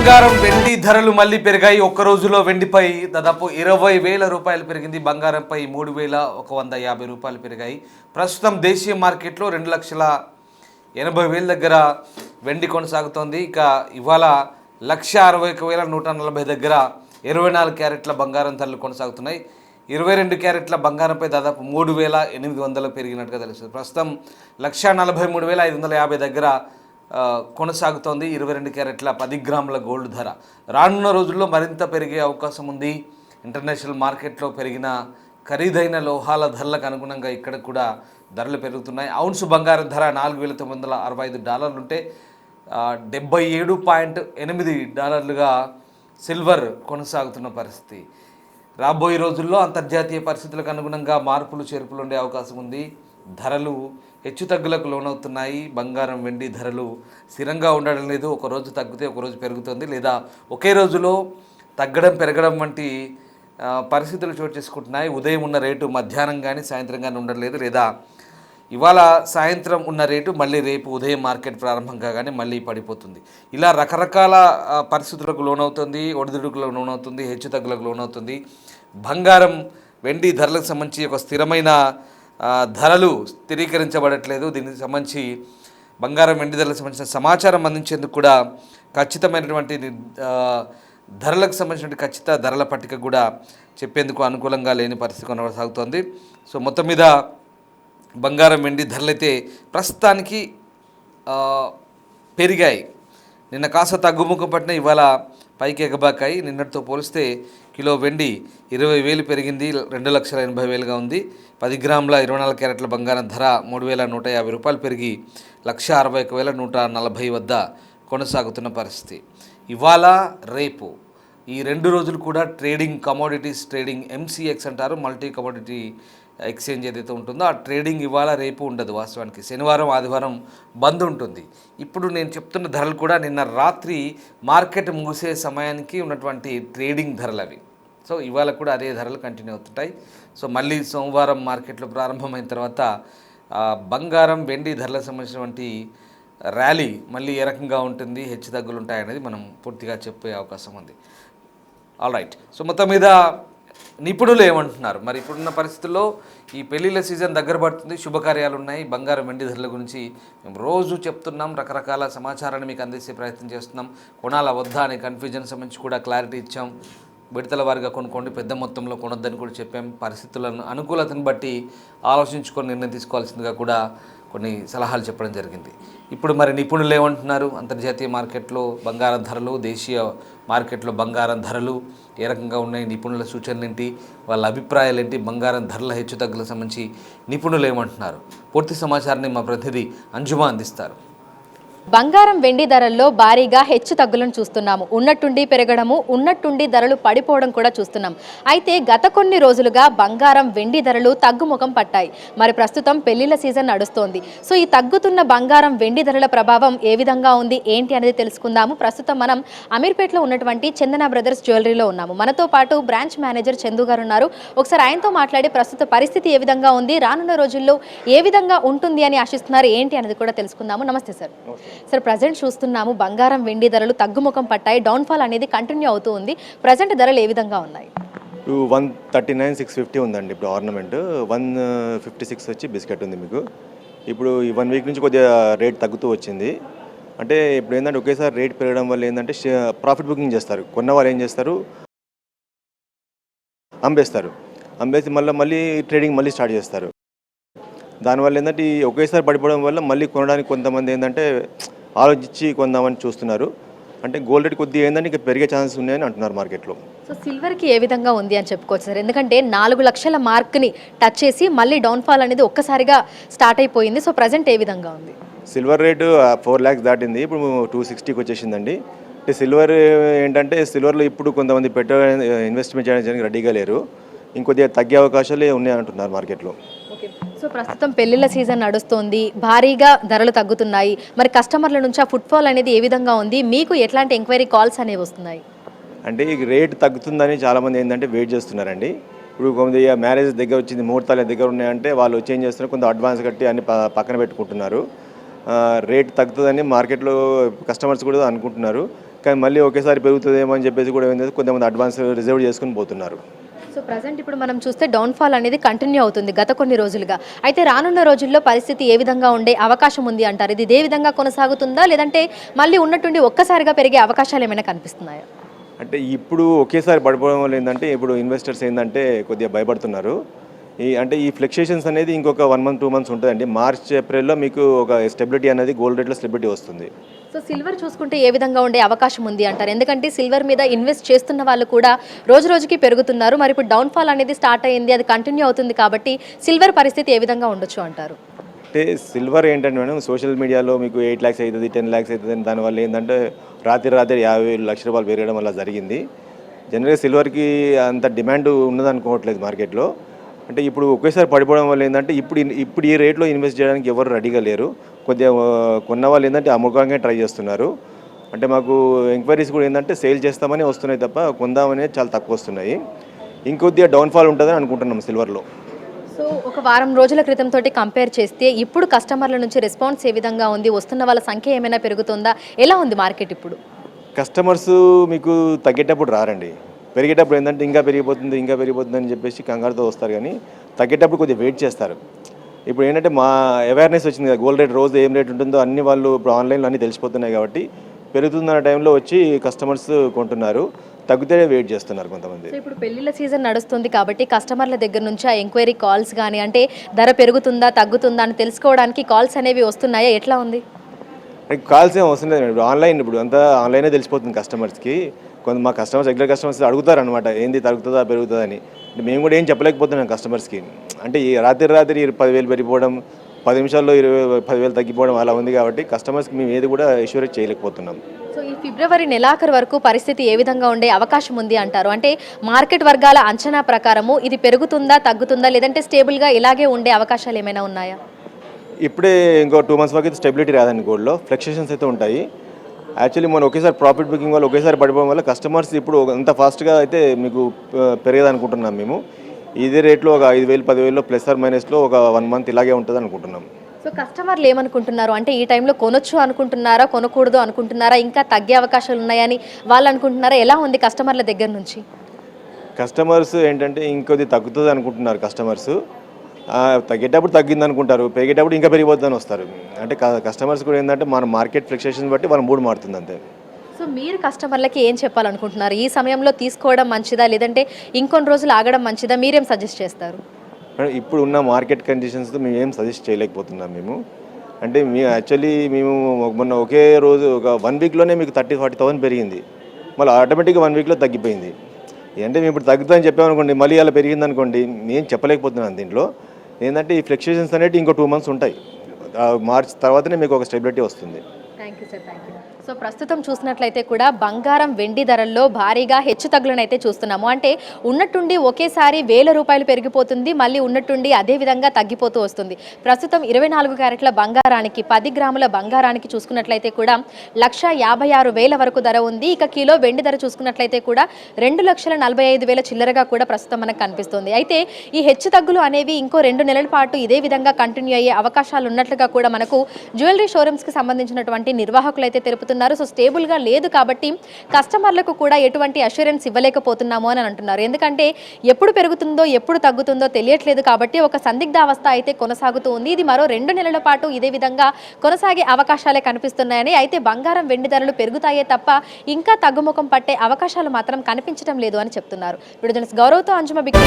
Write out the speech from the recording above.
బంగారం వెండి ధరలు మళ్ళీ పెరిగాయి. ఒక్క రోజులో వెండిపై దాదాపు 20,000 రూపాయలు పెరిగింది. బంగారంపై 3,150 రూపాయలు పెరిగాయి. ప్రస్తుతం దేశీయ మార్కెట్లో 2,80,000 దగ్గర వెండి కొనసాగుతోంది. ఇక ఇవాళ 1,61,140 దగ్గర 24 క్యారెట్ల బంగారం ధరలు కొనసాగుతున్నాయి. 22 క్యారెట్ల బంగారంపై దాదాపు 3,800 పెరిగినట్టుగా తెలుస్తుంది. ప్రస్తుతం 1,43,550 దగ్గర కొనసాగుతోంది 22 క్యారెట్ల 10 గ్రాముల గోల్డ్ ధర. రానున్న రోజుల్లో మరింత పెరిగే అవకాశం ఉంది. ఇంటర్నేషనల్ మార్కెట్లో పెరిగిన ఖరీదైన లోహాల ధరలకు అనుగుణంగా ఇక్కడ కూడా ధరలు పెరుగుతున్నాయి. ఔన్స్ బంగారం ధర $4,965 ఉంటే $77.8 సిల్వర్ కొనసాగుతున్న పరిస్థితి. రాబోయే రోజుల్లో అంతర్జాతీయ పరిస్థితులకు అనుగుణంగా మార్పులు చేర్పులు ఉండే అవకాశం ఉంది. ధరలు హెచ్చుతగ్గులకు లోనవుతున్నాయి. బంగారం వెండి ధరలు స్థిరంగా ఉండడం లేదు. ఒకరోజు తగ్గితే ఒకరోజు పెరుగుతుంది, లేదా ఒకే రోజులో తగ్గడం పెరగడం వంటి పరిస్థితులు చోటు చేసుకుంటున్నాయి. ఉదయం ఉన్న రేటు మధ్యాహ్నం కానీ సాయంత్రం కానీ ఉండడం లేదు, లేదా ఇవాళ సాయంత్రం ఉన్న రేటు మళ్ళీ రేపు ఉదయం మార్కెట్ ప్రారంభం కాగానే మళ్ళీ పడిపోతుంది. ఇలా రకరకాల పరిస్థితులకు లోనవుతుంది, ఒడిదుడుకులకు లోనవుతుంది, హెచ్చుతగ్గులకు లోనవుతుంది. బంగారం వెండి ధరలకు సంబంధించి ఒక స్థిరమైన ధరలు స్థిరీకరించబడట్లేదు. దీనికి సంబంధించి బంగారం వెండి ధరలకు సంబంధించిన సమాచారం అందించేందుకు కూడా ఖచ్చితమైనటువంటి ధరలకు సంబంధించిన ఖచ్చిత ధరల పట్టిక కూడా చెప్పేందుకు అనుకూలంగా లేని పరిస్థితి కొనసాగుతోంది. సో మొత్తం మీద బంగారం వెండి ధరలైతే ప్రస్తుతానికి పెరిగాయి. నిన్న కాస్త తగ్గుముఖం పట్టిన ఇవాళ పైకి ఎగబాకాయి. నిన్నటితో పోలిస్తే కిలో వెండి 20,000 పెరిగింది, 2,80,000గా ఉంది. 10 గ్రాముల 24 క్యారెట్ల బంగారం ధర 3,150 రూపాయలు పెరిగి 1,61,140 వద్ద కొనసాగుతున్న పరిస్థితి. ఇవాళ రేపు ఈ 2 రోజులు కూడా ట్రేడింగ్, కమోడిటీస్ ట్రేడింగ్, MCX అంటారు, మల్టీ కమోడిటీ ఎక్స్చేంజ్ ఏదైతే ఉంటుందో ఆ ట్రేడింగ్ ఇవాళ రేపు ఉండదు. వాస్తవానికి శనివారం ఆదివారం బంద్ ఉంటుంది. ఇప్పుడు నేను చెప్తున్న ధరలు కూడా నిన్న రాత్రి మార్కెట్ ముగిసే సమయానికి ఉన్నటువంటి ట్రేడింగ్ ధరలు అవి. సో ఇవాళ కూడా అదే ధరలు కంటిన్యూ అవుతుంటాయి. సో మళ్ళీ సోమవారం మార్కెట్లు ప్రారంభమైన తర్వాత బంగారం వెండి ధరలకు సంబంధించినటువంటి ర్యాలీ మళ్ళీ ఏ రకంగా ఉంటుంది, హెచ్చు తగ్గులు ఉంటాయనేది మనం పూర్తిగా చెప్పే అవకాశం ఉంది. All right. సో మొత్తం మీద నిపుణులు ఏమంటున్నారు మరి? ఇప్పుడున్న పరిస్థితుల్లో ఈ పెళ్లిళ్ళ సీజన్ దగ్గర పడుతుంది, శుభకార్యాలు ఉన్నాయి. బంగారం వెండి ధరల గురించి మేము రోజు చెప్తున్నాం, రకరకాల సమాచారాన్ని మీకు అందించే ప్రయత్నం చేస్తున్నాం. కొనాలా వద్దా అనే కన్ఫ్యూజన్ సంబంధించి కూడా క్లారిటీ ఇచ్చాం. విడతల వారిగా కొనుక్కోండి, పెద్ద మొత్తంలో కొనొద్దని కూడా చెప్పాం. పరిస్థితులను అనుకూలతను బట్టి ఆలోచించుకొని నిర్ణయం తీసుకోవాల్సిందిగా కూడా కొన్ని సలహాలు చెప్పడం జరిగింది. ఇప్పుడు మరి నిపుణులు ఏమంటున్నారు? అంతర్జాతీయ మార్కెట్లో బంగారం ధరలు, దేశీయ మార్కెట్లో బంగారం ధరలు ఏ రకంగా ఉన్నాయి, నిపుణుల సూచనలు ఏంటి, వాళ్ళ అభిప్రాయాలు ఏంటి, బంగారం ధరల హెచ్చుతగ్గులకు సంబంధించి నిపుణులు ఏమంటున్నారు? పూర్తి సమాచారాన్ని మా ప్రతినిధి అంజుమా అందిస్తారు. బంగారం వెండి ధరల్లో భారీగా హెచ్చు తగ్గులను చూస్తున్నాము. ఉన్నట్టుండి పెరగడము, ఉన్నట్టుండి ధరలు పడిపోవడం కూడా చూస్తున్నాం. అయితే గత కొన్ని రోజులుగా బంగారం వెండి ధరలు తగ్గుముఖం పట్టాయి. మరి ప్రస్తుతం పెళ్లిళ్ళ సీజన్ నడుస్తోంది. సో ఈ తగ్గుతున్న బంగారం వెండి ధరల ప్రభావం ఏ విధంగా ఉంది ఏంటి అనేది తెలుసుకుందాము. ప్రస్తుతం మనం అమీర్పేటలో ఉన్నటువంటి చందన బ్రదర్స్ జ్యువెలరీలో ఉన్నాము. మనతో పాటు బ్రాంచ్ మేనేజర్ చందు గారు ఉన్నారు. ఒకసారి ఆయనతో మాట్లాడి ప్రస్తుత పరిస్థితి ఏ విధంగా ఉంది, రానున్న రోజుల్లో ఏ విధంగా ఉంటుంది అని ఆశిస్తున్నారు ఏంటి అనేది కూడా తెలుసుకుందాము. నమస్తే సార్. సార్, ప్రజెంట్ చూస్తున్నాము బంగారం వెండి ధరలు తగ్గుముఖం పట్టాయి, డౌన్ఫాల్ అనేది కంటిన్యూ అవుతూ ఉంది. ప్రజెంట్ ధరలు ఏ విధంగా ఉన్నాయి? 139,650 ఉందండి ఇప్పుడు ఆర్నమెంట్. 156 వచ్చి బిస్కెట్ ఉంది మీకు. ఇప్పుడు ఈ 1 వీక్ నుంచి కొద్దిగా రేట్ తగ్గుతూ వచ్చింది. అంటే ఇప్పుడు ఏంటంటే ఒకేసారి రేట్ పెరగడం వల్ల ఏంటంటే ప్రాఫిట్ బుకింగ్ చేస్తారు. కొన్న వాళ్ళు ఏం చేస్తారు, అమ్మేసి మళ్ళీ ట్రేడింగ్ మళ్ళీ స్టార్ట్ చేస్తారు. దానివల్ల ఏంటంటే ఈ ఒకేసారి పడిపోవడం వల్ల మళ్ళీ కొనడానికి కొంతమంది ఏంటంటే ఆలోచించి కొందామని చూస్తున్నారు. అంటే గోల్డ్ రేట్ కొద్దిగా ఏంటంటే ఇంకా పెరిగే ఛాన్సెస్ ఉన్నాయని అంటున్నారు మార్కెట్లో. సో సిల్వర్కి ఏ విధంగా ఉంది అని చెప్పుకోవచ్చు సార్? ఎందుకంటే 4 లక్షల మార్క్ని టచ్ చేసి మళ్ళీ డౌన్ఫాల్ అనేది ఒక్కసారిగా స్టార్ట్ అయిపోయింది. సో ప్రజెంట్ ఏ విధంగా ఉంది? సిల్వర్ రేటు 4 lakhs దాటింది, ఇప్పుడు 260కి వచ్చేసిందండి. అంటే సిల్వర్ ఏంటంటే సిల్వర్లో ఇప్పుడు కొంతమంది ఇన్వెస్ట్మెంట్ చేయడానికి రెడీగా లేరు, ఇంకొద్దిగా తగ్గే అవకాశాలే ఉన్నాయి అంటున్నారు మార్కెట్లో. ఓకే. సో ప్రస్తుతం పెళ్లిళ్ళ సీజన్ నడుస్తోంది, భారీగా ధరలు తగ్గుతున్నాయి. మరి కస్టమర్ల నుంచి ఆ ఫుట్ఫాల్ అనేది ఏ విధంగా ఉంది, మీకు ఎట్లాంటి ఎంక్వైరీ కాల్స్ అనేవి వస్తున్నాయి? అంటే ఈ రేట్ తగ్గుతుందని చాలామంది ఏంటంటే వెయిట్ చేస్తున్నారండి. ఇప్పుడు కొంత మ్యారేజ్ దగ్గర వచ్చింది, ముహూర్తాల దగ్గర ఉన్నాయంటే వాళ్ళు చేంజ్ చేస్తున్నారు, కొంత అడ్వాన్స్ కట్టి అన్ని పక్కన పెట్టుకుంటున్నారు. రేట్ తగ్గుతుందని మార్కెట్లో కస్టమర్స్ కూడా అనుకుంటున్నారు. కానీ మళ్ళీ ఒకేసారి పెరుగుతుందేమో అని చెప్పేసి కూడా ఏంటంటే కొంతమంది అడ్వాన్స్ రిజర్వ్ చేసుకుని పోతున్నారు. సో ప్రజెంట్ ఇప్పుడు మనం చూస్తే డౌన్ఫాల్ అనేది కంటిన్యూ అవుతుంది గత కొన్ని రోజులుగా. అయితే రానున్న రోజుల్లో పరిస్థితి ఏ విధంగా ఉండే అవకాశం ఉంది అంటారు? ఇది ఇదే విధంగా కొనసాగుతుందా, లేదంటే మళ్ళీ ఉన్నట్టుండి ఒక్కసారిగా పెరిగే అవకాశాలు ఏమైనా కనిపిస్తున్నాయా? అంటే ఇప్పుడు ఒకేసారి పడిపోవడం వల్ల ఏంటంటే ఇప్పుడు ఇన్వెస్టర్స్ ఏంటంటే కొద్దిగా భయపడుతున్నారు. ఈ ఫ్లక్చుయేషన్స్ అనేది ఇంకొక 1 month 2 months ఉంటుందండి. మార్చ్ ఏప్రిల్లో మీకు ఒక స్టెబిలిటీ అనేది గోల్డ్ రేట్లో స్టెబిలిటీ వస్తుంది. సో సిల్వర్ చూసుకుంటే ఏ విధంగా ఉండే అవకాశం ఉంది అంటారు? ఎందుకంటే సిల్వర్ మీద ఇన్వెస్ట్ చేస్తున్న వాళ్ళు కూడా రోజు రోజుకి పెరుగుతున్నారు. మరి ఇప్పుడు డౌన్ఫాల్ అనేది స్టార్ట్ అయ్యింది, అది కంటిన్యూ అవుతుంది కాబట్టి సిల్వర్ పరిస్థితి ఏ విధంగా ఉండొచ్చు అంటారు? అంటే సిల్వర్ ఏంటంటే మేడం సోషల్ మీడియాలో మీకు 8 lakhs అవుతుంది 10 lakhs అవుతుంది. దానివల్ల ఏంటంటే రాత్రి 50 లక్షల రూపాయలు పెరగడం వల్ల జరిగింది. జనరల్గా సిల్వర్కి అంత డిమాండ్ ఉన్నదనుకోవట్లేదు మార్కెట్లో. అంటే ఇప్పుడు ఒకేసారి పడిపోవడం వల్ల ఏంటంటే ఇప్పుడు ఈ రేట్లో ఇన్వెస్ట్ చేయడానికి ఎవరు రెడీగా లేరు. కొద్దిగా కొన్న వాళ్ళు ఏంటంటే అమ్మకానికి ట్రై చేస్తున్నారు. అంటే మాకు ఎంక్వైరీస్ కూడా ఏంటంటే సేల్ చేస్తామని వస్తున్నాయి తప్ప కొందామనే చాలా తక్కువ వస్తున్నాయి. ఇంకొద్దిగా డౌన్ఫాల్ ఉంటుందని అనుకుంటున్నాం సిల్వర్లో. సో ఒక వారం రోజుల క్రితం తోటి కంపేర్ చేస్తే ఇప్పుడు కస్టమర్ల నుంచి రెస్పాన్స్ ఏ విధంగా ఉంది? వస్తున్న వాళ్ళ సంఖ్య ఏమైనా పెరుగుతుందా? ఎలా ఉంది మార్కెట్ ఇప్పుడు? కస్టమర్స్ మీకు తగ్గేటప్పుడు రారండి. పెరిగేటప్పుడు ఏంటంటే ఇంకా పెరిగిపోతుంది అని చెప్పేసి కంగారుతో వస్తారు. కానీ తగ్గేటప్పుడు కొద్దిగా వెయిట్ చేస్తారు. ఇప్పుడు ఏంటంటే మా అవేర్నెస్ వచ్చింది కదా, గోల్డ్ రేట్ రోజు ఏం రేట్ ఉంటుందో అన్ని వాళ్ళు ఇప్పుడు ఆన్లైన్లో అన్నీ తెలిసిపోతున్నాయి కాబట్టి పెరుగుతున్న టైంలో వచ్చి కస్టమర్స్ కొంటున్నారు. తగ్గితే వెయిట్ చేస్తున్నారు కొంతమంది. సో ఇప్పుడు పెళ్లిళ్ళ సీజన్ నడుస్తుంది కాబట్టి కస్టమర్ల దగ్గర నుంచి ఆ ఎంక్వైరీ కాల్స్ కానీ, అంటే ధర పెరుగుతుందా తగ్గుతుందా అని తెలుసుకోవడానికి కాల్స్ అనేవి వస్తున్నాయా? ఎట్లా ఉంది? కాల్స్ ఏం అవసరం లేదు. ఇప్పుడు అంతా ఆన్లైనే తెలిసిపోతుంది కస్టమర్స్కి. మా కస్టమర్స్ రెగ్యులర్ కస్టమర్స్ అడుగుతారు అనమాట, ఏంది తగ్గుతుందా పెరుగుతుందా అని. మేము కూడా ఏం చెప్పలేకపోతున్నాం కస్టమర్స్కి. అంటే ఈ రాత్రి 10,000 పెరిగిపోవడం, 10 నిమిషాల్లో 10,000 తగ్గిపోవడం అలా ఉంది కాబట్టి కస్టమర్స్కి మేము ఏది కూడా ఎష్యూరేట్ చేయలేకపోతున్నాం. సో ఈ ఫిబ్రవరి నెలాఖరు వరకు పరిస్థితి ఏ విధంగా ఉండే అవకాశం ఉంది అంటారు? అంటే మార్కెట్ వర్గాల అంచనా ప్రకారము ఇది పెరుగుతుందా తగ్గుతుందా, లేదంటే స్టేబుల్గా ఇలాగే ఉండే అవకాశాలు ఏమైనా ఉన్నాయా? ఇప్పుడే ఇంకో 2 months వరకు అయితే స్టెబిలిటీ రాదండి. గోల్డ్లో ఫ్లక్చుయేషన్స్ అయితే ఉంటాయి. యాక్చువల్లీ మనం ఒకేసారి ప్రాఫిట్ బుకింగ్ వల్ల ఒకేసారి పడిపోవడం వల్ల కస్టమర్స్ ఇప్పుడు అంత ఫాస్ట్గా అయితే మీకు పెరగదనుకుంటున్నాం మేము. ఇదే రేట్లో ఒక 5,000 10,000 ప్లస్ ఆర్ మైనస్లో ఒక 1 month ఇలాగే ఉంటుంది అనుకుంటున్నాం. సో కస్టమర్లు ఏమనుకుంటున్నారు? అంటే ఈ టైంలో కొనొచ్చు అనుకుంటున్నారా, కొనకూడదు అనుకుంటున్నారా, ఇంకా తగ్గే అవకాశాలు ఉన్నాయని వాళ్ళు అనుకుంటున్నారా? ఎలా ఉంది కస్టమర్ల దగ్గర నుంచి? కస్టమర్స్ ఏంటంటే ఇంకొద్ది తగ్గుతుంది అనుకుంటున్నారు కస్టమర్స్. తగ్గేటప్పుడు తగ్గింది అనుకుంటారు, పెరిగేటప్పుడు ఇంకా పెరిగిపోతుందని వస్తారు. అంటే కస్టమర్స్ కూడా ఏంటంటే మన మార్కెట్ ఫ్లక్చుయేషన్ బట్టి వాళ్ళ మూడ్ మారుతుంది అంతే. సో మీరు కస్టమర్లకి ఏం చెప్పాలనుకుంటున్నారు? ఈ సమయంలో తీసుకోవడం మంచిదా, లేదంటే ఇంకొన్ని రోజులు ఆగడం మంచిదా? మీరేం సజెస్ట్ చేస్తారు? ఇప్పుడు ఉన్న మార్కెట్ కండిషన్స్తో మేము ఏం సజెస్ట్ చేయలేకపోతున్నాం మేము. అంటే మేము మొన్న ఒకే రోజు ఒక 1 weekలోనే మీకు 30,000-40,000 పెరిగింది. మళ్ళీ ఆటోమేటిక్గా 1 weekలో తగ్గిపోయింది. అంటే మేము ఇప్పుడు తగ్గుతుందని చెప్పామనుకోండి, మళ్ళీ అలా పెరిగింది అనుకోండి, నేను చెప్పలేకపోతున్నాను. దీంట్లో ఏంటంటే ఈ ఫ్లక్చుయేషన్స్ అనేవి ఇంకో 2 months ఉంటాయి. మార్చ్ తర్వాతనే మీకు ఒక స్టెబిలిటీ వస్తుంది. Thank you sir, thank you. So ప్రస్తుతం చూసినట్లయితే కూడా బంగారం వెండి ధరల్లో భారీగా హెచ్చుతగ్గులను అయితే చూస్తున్నాము. అంటే ఉన్నట్టుండి ఒకేసారి 1,000 రూపాయలు పెరిగిపోతుంది, మళ్ళీ ఉన్నట్టుండి అదే విధంగా తగ్గిపోతూ వస్తుంది. ప్రస్తుతం 24 క్యారెట్ల బంగారానికి 10 గ్రాముల బంగారానికి చూసుకున్నట్లయితే కూడా 1,56,000 వరకు ధర ఉంది. ఇక కిలో వెండి ధర చూసుకున్నట్లయితే కూడా 2,45,000 చిల్లరగా కూడా ప్రస్తుతం మనకు కనిపిస్తుంది. అయితే ఈ హెచ్చుతగ్గులు అనేవి ఇంకో 2 నెలల పాటు ఇదే విధంగా కంటిన్యూ అయ్యే అవకాశాలు ఉన్నట్లుగా కూడా మనకు జ్యువెలరీ షోరూమ్స్కి సంబంధించినటువంటి నిర్వాహకులు అయితే తెలుపుతున్నారు. సో స్టేబుల్గా లేదు కాబట్టి కస్టమర్లకు కూడా ఎటువంటి అష్యూరెన్స్ ఇవ్వలేకపోతున్నాము అని అంటున్నారు. ఎందుకంటే ఎప్పుడు పెరుగుతుందో ఎప్పుడు తగ్గుతుందో తెలియట్లేదు కాబట్టి ఒక సందిగ్ధ అవస్థ అయితే కొనసాగుతూ ఉంది. ఇది మరో 2 నెలల పాటు ఇదే విధంగా కొనసాగే అవకాశాలే కనిపిస్తున్నాయని, అయితే బంగారం వెండి ధరలు పెరుగుతాయే తప్ప ఇంకా తగ్గుముఖం పట్టే అవకాశాలు మాత్రం కనిపించడం లేదు అని చెప్తున్నారు. వీడియో జర్నలిస్ట్ గౌరవ్తో అంజుమ బిగ్.